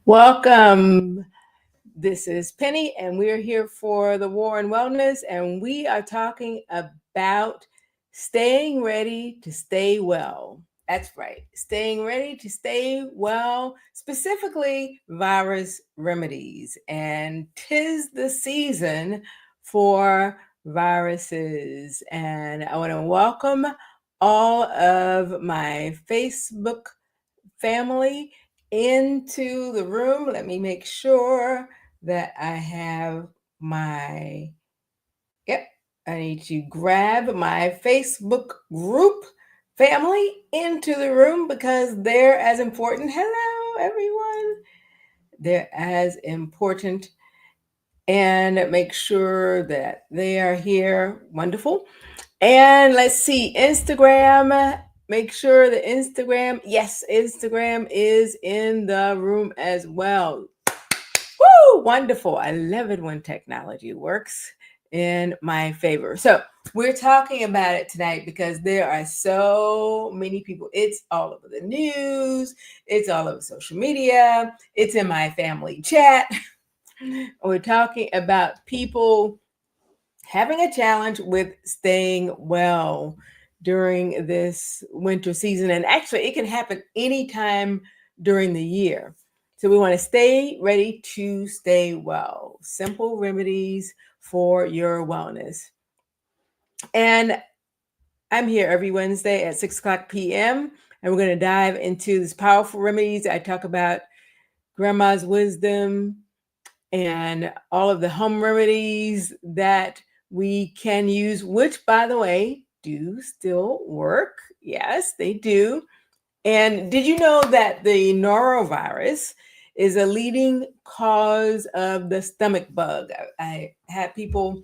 Welcome. This is Penny, and we're here for the War and Wellness, and we are talking about staying ready to stay well. That's right, staying ready to stay well, specifically virus remedies. And 'tis the season for viruses. And I want to welcome all of my Facebook family into the room. Let me make sure that I have yep, I need to grab my Facebook group family into the room because they're as important. Hello, everyone. They're as important, and make sure that they are here. Wonderful. And let's see, Instagram. Make sure the Instagram, yes, Instagram is in the room as well. Woo, wonderful. I love it when technology works in my favor. So we're talking about it tonight because there are so many people. It's all over the news. It's all over social media. It's in my family chat. We're talking about people having a challenge with staying well during this winter season. And actually, it can happen anytime during the year. So we want to stay ready to stay well. Simple remedies for your wellness. And I'm here every Wednesday at 6 o'clock p.m. And we're going to dive into this powerful remedies. I talk about grandma's wisdom and all of the home remedies that we can use, which, by the way, do still work. Yes, they do. And did you know that the norovirus is a leading cause of the stomach bug? I had people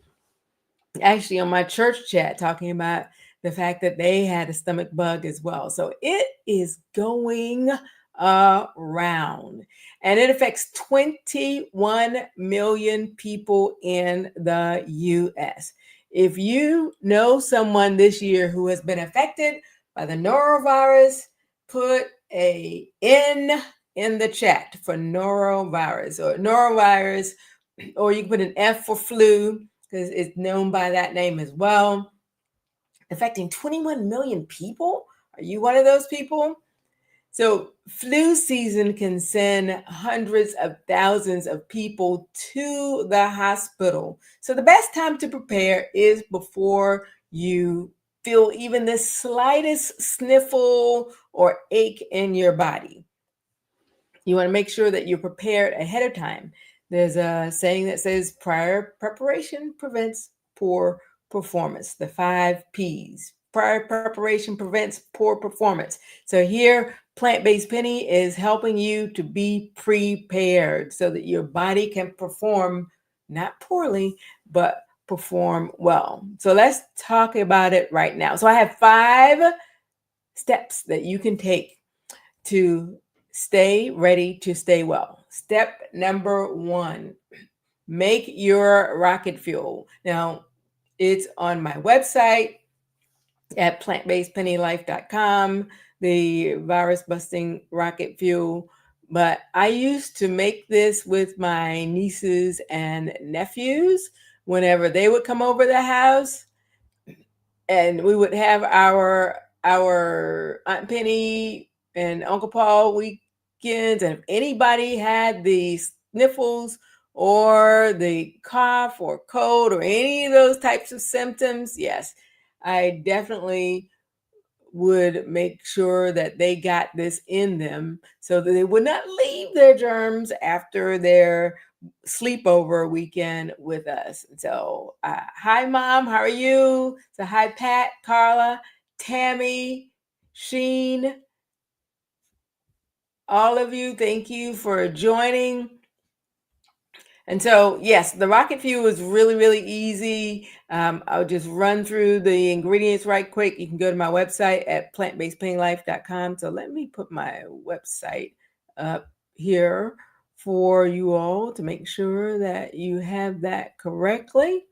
actually on my church chat talking about the fact that they had a stomach bug as well. So it is going around, and it affects 21 million people in the US. If you know someone this year who has been affected by the norovirus, put a N in the chat for norovirus or you can put an F for flu because it's known by that name as well. Affecting 21 million people? Are you one of those people? So flu season can send hundreds of thousands of people to the hospital. So the best time to prepare is before you feel even the slightest sniffle or ache in your body. You want to make sure that you're prepared ahead of time. There's a saying that says prior preparation prevents poor performance. The 5 P's. Prior preparation prevents poor performance. So here, Plant-Based Penny is helping you to be prepared so that your body can perform not poorly, but perform well. So let's talk about it right now. So I have 5 steps that you can take to stay ready to stay well. Step number 1, make your rocket fuel. Now, it's on my website at plantbasedpennylife.com, the virus busting rocket fuel. But I used to make this with my nieces and nephews whenever they would come over the house, and we would have our Aunt Penny and Uncle Paul weekends. And if anybody had the sniffles or the cough or cold or any of those types of symptoms, yes, I definitely would make sure that they got this in them so that they would not leave their germs after their sleepover weekend with us. So, hi, Mom. How are you? So, hi, Pat, Carla, Tammy, Sheen, all of you. Thank you for joining. And so, yes, the rocket fuel is really, really easy. I'll just run through the ingredients right quick. You can go to my website at plantbasedpennylife.com. So let me put my website up here for you all to make sure that you have that correctly.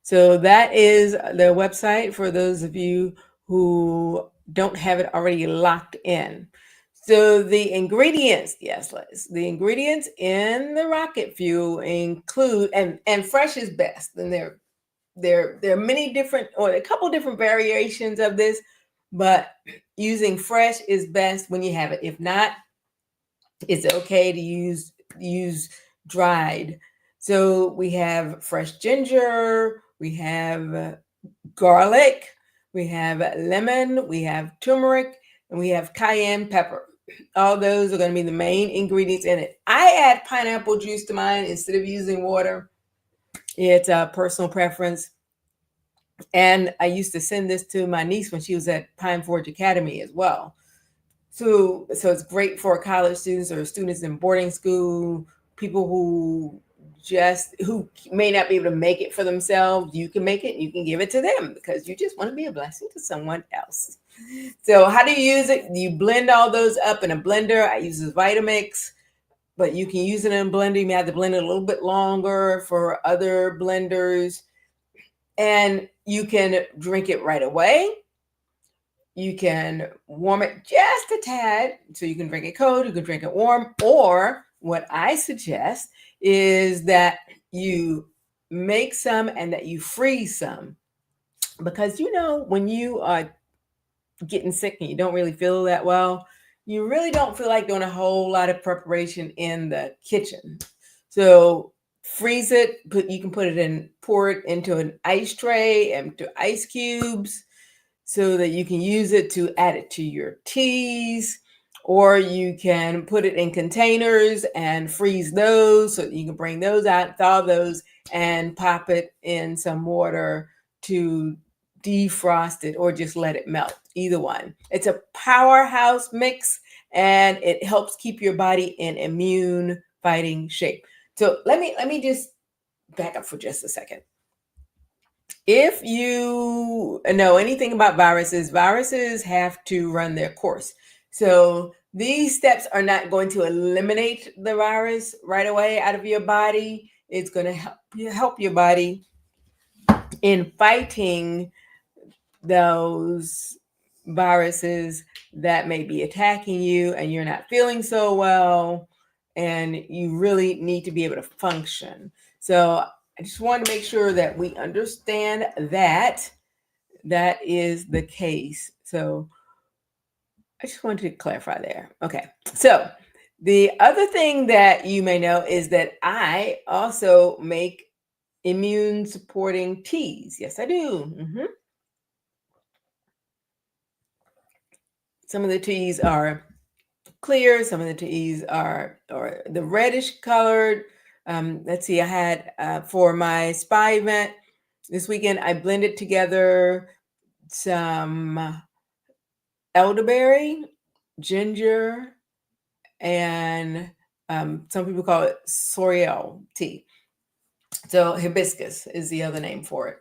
So that is the website for those of you who don't have it already locked in. So the ingredients, yes, Liz, the ingredients in the rocket fuel include, and fresh is best. And there are many different, or a couple different variations of this, but using fresh is best when you have it. If not, it's okay to use dried. So we have fresh ginger, we have garlic, we have lemon, we have turmeric, and we have cayenne pepper. All those are going to be the main ingredients in it. I add pineapple juice to mine instead of using water. It's a personal preference. And I used to send this to my niece when she was at Pine Forge Academy as well. So it's great for college students or students in boarding school, people who may not be able to make it for themselves. You can make it, you can give it to them because you just want to be a blessing to someone else. So how do you use it? You blend all those up in a blender. I use this Vitamix, but you can use it in a blender. You may have to blend it a little bit longer for other blenders. And you can drink it right away. You can warm it just a tad, so you can drink it cold, you can drink it warm, or what I suggest is that you make some and that you freeze some. Because when you are getting sick and you don't really feel that well, you really don't feel like doing a whole lot of preparation in the kitchen. So freeze it, you can pour it into an ice tray, into ice cubes, so that you can use it to add it to your teas, or you can put it in containers and freeze those so that you can bring those out, thaw those, and pop it in some water to defrost it or just let it melt. Either one. It's a powerhouse mix and it helps keep your body in immune fighting shape. So let me just back up for just a second. If you know anything about viruses have to run their course. So these steps are not going to eliminate the virus right away out of your body. It's going to help your body in fighting those viruses that may be attacking you and you're not feeling so well and you really need to be able to function. So I just want to make sure that we understand that that is the case. So I just wanted to clarify there. Okay. So the other thing that you may know is that I also make immune supporting teas. Yes, I do. Some of the teas are clear. Some of the teas are or the reddish colored. Let's see, I had for my spa event this weekend, I blended together some elderberry, ginger, and some people call it sorrel tea. So hibiscus is the other name for it.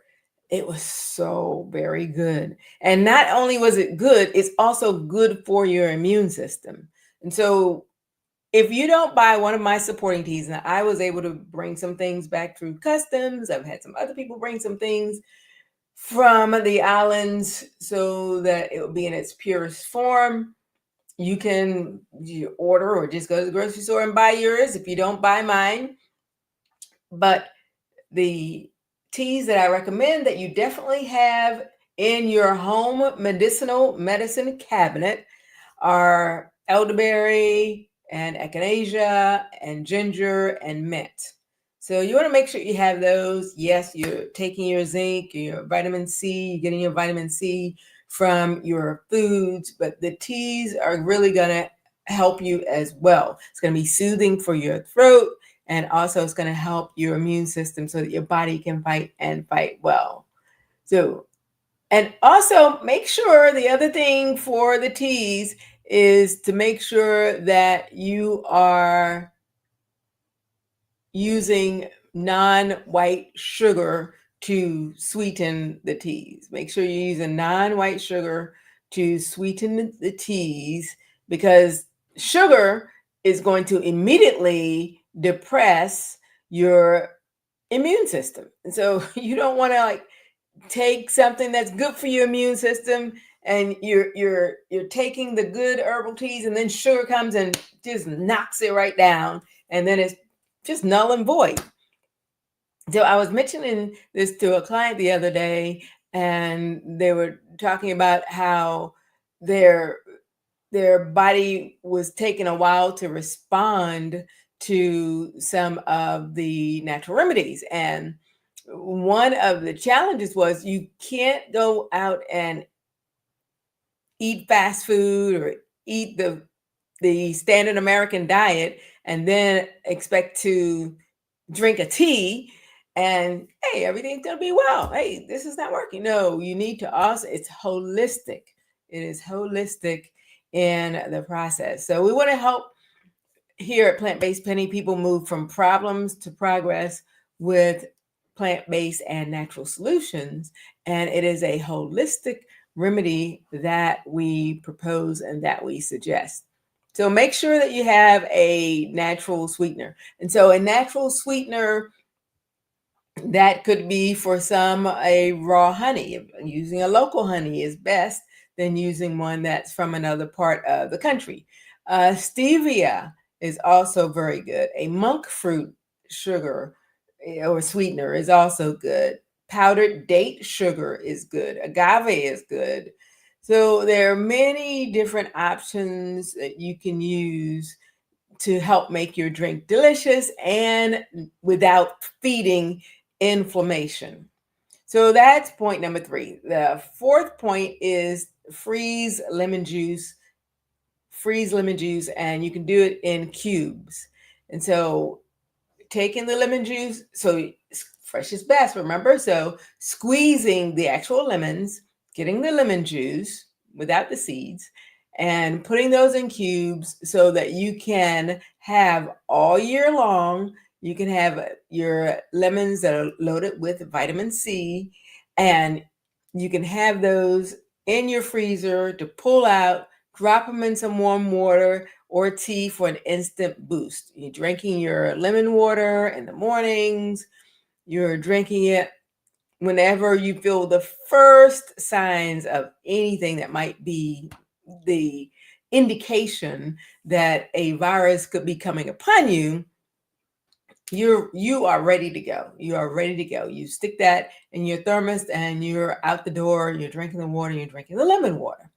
It was so very good. And not only was it good, it's also good for your immune system. And so if you don't buy one of my supporting teas, and I was able to bring some things back through customs, I've had some other people bring some things from the islands so that it will be in its purest form. You can order or just go to the grocery store and buy yours if you don't buy mine. But the teas that I recommend that you definitely have in your home medicinal medicine cabinet are elderberry and echinacea and ginger and mint. So you want to make sure you have those. Yes, you're taking your zinc, your vitamin C, you're getting your vitamin C from your foods, but the teas are really going to help you as well. It's going to be soothing for your throat, and also it's going to help your immune system so that your body can fight and fight well. So, and also make sure the other thing for the teas is to make sure that you are using non-white sugar to sweeten the teas. Make sure you're using non-white sugar to sweeten the teas, because sugar is going to immediately depress your immune system. And so you don't want to take something that's good for your immune system and you're taking the good herbal teas, and then sugar comes and just knocks it right down, and then it's just null and void. So I was mentioning this to a client the other day, and they were talking about how their their body was taking a while to respond to some of the natural remedies. And one of the challenges was you can't go out and eat fast food or eat the standard American diet and then expect to drink a tea and hey, everything's gonna be well. Hey, this is not working. No, you need to also, it's holistic. It is holistic in the process. So we want to help here at Plant Based Penny people move from problems to progress with plant-based and natural solutions. And it is a holistic remedy that we propose and that we suggest. So make sure that you have a natural sweetener. And so a natural sweetener, that could be for some a raw honey. Using a local honey is best than using one that's from another part of the country. Stevia is also very good. A monk fruit sugar or sweetener is also good. Powdered date sugar is good. Agave is good. So there are many different options that you can use to help make your drink delicious and without feeding inflammation. So that's point number 3. The fourth point is freeze lemon juice, and you can do it in cubes. And so taking the lemon juice, so fresh is best, remember? So squeezing the actual lemons, getting the lemon juice without the seeds, and putting those in cubes so that you can have all year long. You can have your lemons that are loaded with vitamin C, and you can have those in your freezer to pull out, drop them in some warm water or tea for an instant boost. You're drinking your lemon water in the mornings, you're drinking it whenever you feel the first signs of anything that might be the indication that a virus could be coming upon you. You are ready to go. You are ready to go. You stick that in your thermos and you're out the door, you're drinking the water, you're drinking the lemon water.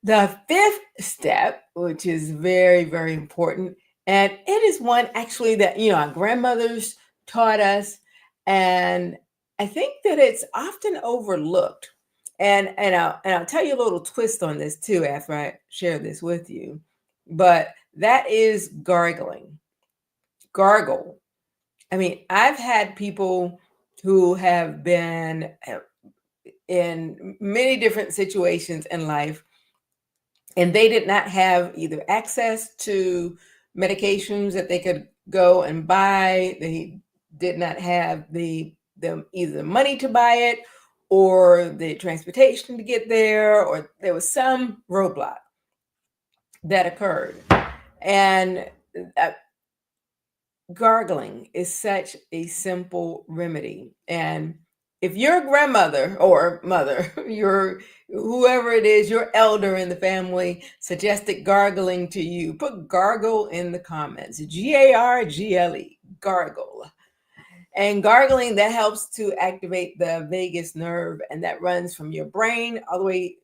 The fifth step, which is very, very important, and it is one actually that, our grandmothers taught us, and I think that it's often overlooked. And I'll tell you a little twist on this too after I share this with you. But that is gargling. Gargle. I mean, I've had people who have been in many different situations in life, and they did not have either access to medications that they could go and buy. They did not have the either the money to buy it or the transportation to get there, or there was some roadblock that occurred. And uh, gargling is such a simple remedy. And if your grandmother or mother, your whoever it is, your elder in the family suggested gargling to you, put gargle in the comments. Gargle. Gargle. And gargling, that helps to activate the vagus nerve, and that runs from your brain all the way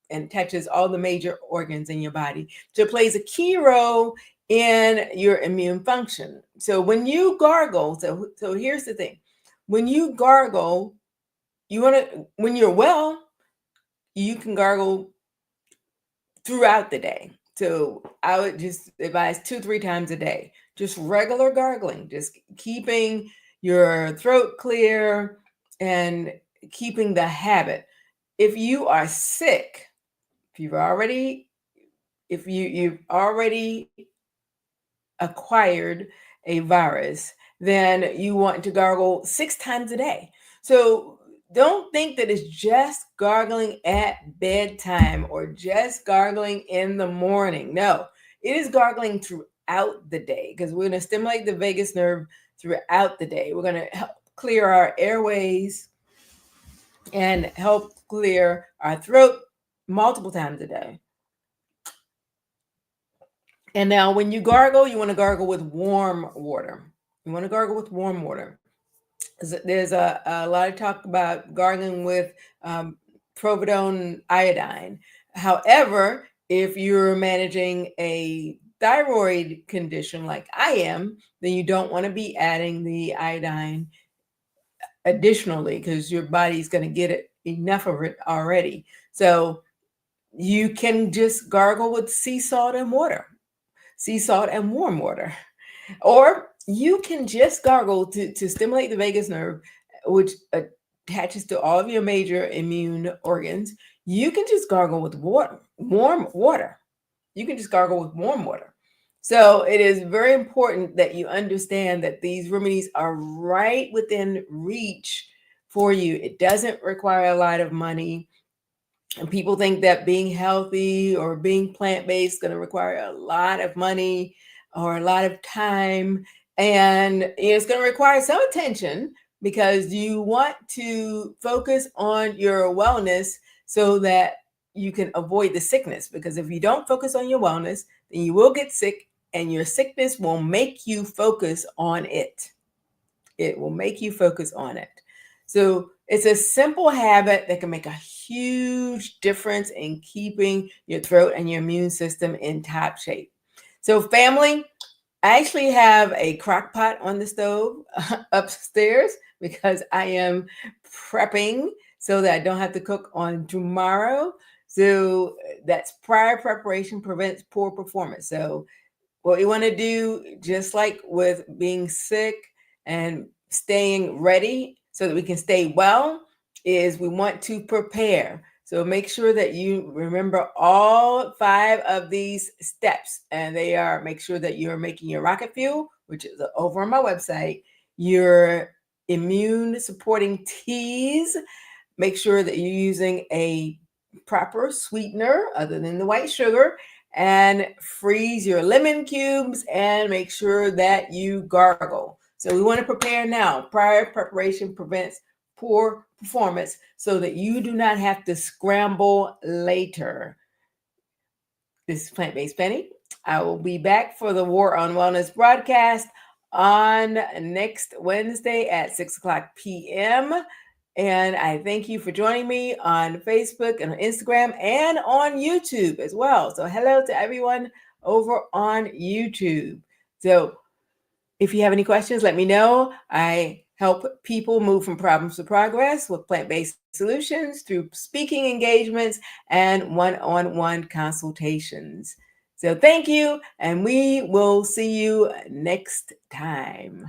and touches all the major organs in your body. So it plays a key role in your immune function. So when you gargle, so here's the thing. When you gargle, when you're well, you can gargle throughout the day. So I would just advise 2-3 times a day, just regular gargling, just keeping your throat clear and keeping the habit. If you are sick, you've already acquired a virus, then you want to gargle 6 times a day. So don't think that it's just gargling at bedtime or just gargling in the morning. No, it is gargling throughout the day, because we're going to stimulate the vagus nerve throughout the day. We're going to help clear our airways and help clear our throat multiple times a day. And now when you gargle, you want to gargle with warm water. You want to gargle with warm water. There's a lot of talk about gargling with providone iodine. However, if you're managing a thyroid condition like I am, then you don't want to be adding the iodine additionally because your body's going to get enough of it already. So you can just gargle with sea salt and water, sea salt and warm water. Or you can just gargle to stimulate the vagus nerve, which attaches to all of your major immune organs. You can just gargle with water, warm water. You can just gargle with warm water. So it is very important that you understand that these remedies are right within reach for you. It doesn't require a lot of money. And people think that being healthy or being plant-based is going to require a lot of money or a lot of time. And it's going to require some attention because you want to focus on your wellness so that you can avoid the sickness. Because if you don't focus on your wellness, then you will get sick and your sickness will make you focus on it. It will make you focus on it. So it's a simple habit that can make a huge difference in keeping your throat and your immune system in top shape. So family, I actually have a crock pot on the stove upstairs because I am prepping so that I don't have to cook on tomorrow. So that's prior preparation prevents poor performance. So what we want to do, just like with being sick and staying ready so that we can stay well, is we want to prepare. So make sure that you remember all 5 of these steps. And they are: make sure that you're making your rocket fuel, which is over on my website, your immune supporting teas. Make sure that you're using a proper sweetener other than the white sugar, and freeze your lemon cubes, and make sure that you gargle. So we want to prepare now. Prior preparation prevents poor performance so that you do not have to scramble later. This is Plant-Based Penny. I will be back for the War on Wellness broadcast on next Wednesday at 6:00 p.m. And I thank you for joining me on Facebook and on Instagram and on YouTube as well. So hello to everyone over on YouTube. So if you have any questions, let me know. I help people move from problems to progress with plant-based solutions through speaking engagements and one-on-one consultations. So thank you, and we will see you next time.